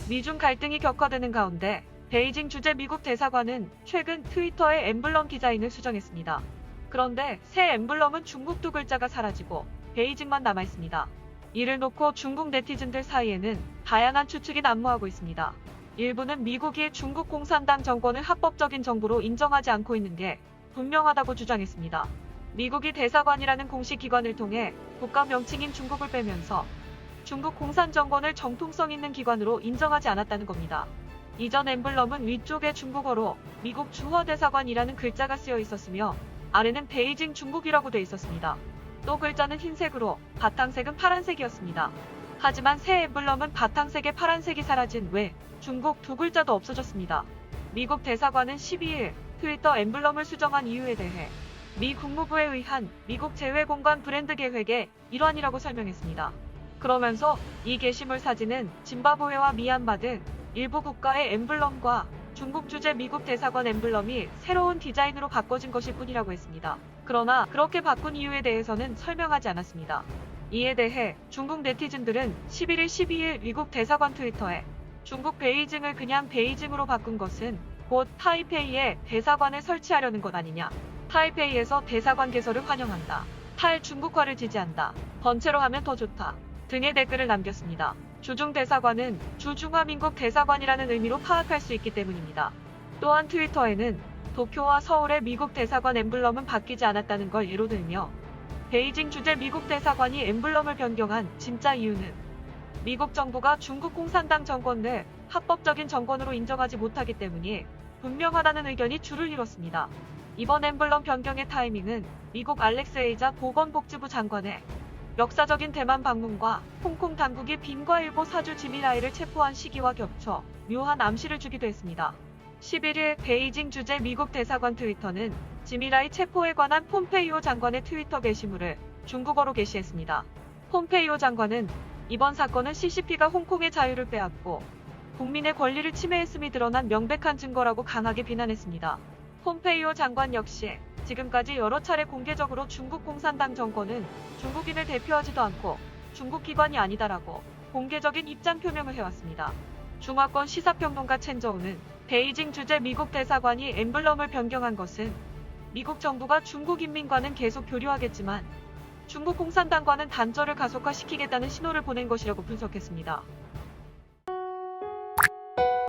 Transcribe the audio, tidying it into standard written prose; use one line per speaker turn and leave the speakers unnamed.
미중 갈등이 격화되는 가운데 베이징 주재 미국 대사관은 최근 트위터에 엠블럼 디자인을 수정했습니다. 그런데 새 엠블럼은 중국 두 글자가 사라지고 베이징만 남아있습니다. 이를 놓고 중국 네티즌들 사이에는 다양한 추측이 난무하고 있습니다. 일부는 미국이 중국 공산당 정권을 합법적인 정부로 인정하지 않고 있는 게 분명하다고 주장했습니다. 미국이 대사관이라는 공식 기관을 통해 국가 명칭인 중국을 빼면서 중국 공산 정권을 정통성 있는 기관으로 인정하지 않았다는 겁니다. 이전 엠블럼은 위쪽에 중국어로 미국 주허대사관이라는 글자가 쓰여 있었으며 아래는 베이징 중국이라고 돼 있었습니다. 또 글자는 흰색으로 바탕색은 파란색이었습니다. 하지만 새 엠블럼은 바탕색에 파란색이 사라진 외 중국 두 글자도 없어졌습니다. 미국 대사관은 12일 트위터 엠블럼을 수정한 이유에 대해 미 국무부에 의한 미국 제외공간 브랜드 계획의 일환이라고 설명했습니다. 그러면서 이 게시물 사진은 짐바브웨와 미얀마 등 일부 국가의 엠블럼과 중국 주재 미국 대사관 엠블럼이 새로운 디자인으로 바꿔진 것일 뿐이라고 했습니다. 그러나 그렇게 바꾼 이유에 대해서는 설명하지 않았습니다. 이에 대해 중국 네티즌들은 11일 12일 미국 대사관 트위터에 중국 베이징을 그냥 베이징으로 바꾼 것은 곧 타이페이에 대사관을 설치하려는 것 아니냐. 타이페이에서 대사관 개설을 환영한다. 탈중국화를 지지한다. 번체로 하면 더 좋다. 등의 댓글을 남겼습니다. 주중 대사관은 주중화민국 대사관이라는 의미로 파악할 수 있기 때문입니다. 또한 트위터에는 도쿄와 서울의 미국 대사관 엠블럼은 바뀌지 않았다는 걸 예로 들며 베이징 주재 미국 대사관이 엠블럼을 변경한 진짜 이유는 미국 정부가 중국 공산당 정권을 합법적인 정권으로 인정하지 못하기 때문이 분명하다는 의견이 줄을 이뤘습니다. 이번 엠블럼 변경의 타이밍은 미국 알렉스 에이자 보건복지부 장관의 역사적인 대만 방문과 홍콩 당국이 빈과일보 사주 지미라이를 체포한 시기와 겹쳐 묘한 암시를 주기도 했습니다. 11일 베이징 주재 미국 대사관 트위터는 지미라이 체포에 관한 폼페이오 장관의 트위터 게시물을 중국어로 게시했습니다. 폼페이오 장관은 이번 사건은 CCP가 홍콩의 자유를 빼앗고 국민의 권리를 침해했음이 드러난 명백한 증거라고 강하게 비난했습니다. 폼페이오 장관 역시 지금까지 여러 차례 공개적으로 중국 공산당 정권은 중국인을 대표하지도 않고 중국 기관이 아니다라고 공개적인 입장 표명을 해왔습니다. 중화권 시사평론가 첸저우는 베이징 주재 미국 대사관이 엠블럼을 변경한 것은 미국 정부가 중국 인민과는 계속 교류하겠지만 중국 공산당과는 단절을 가속화시키겠다는 신호를 보낸 것이라고 분석했습니다.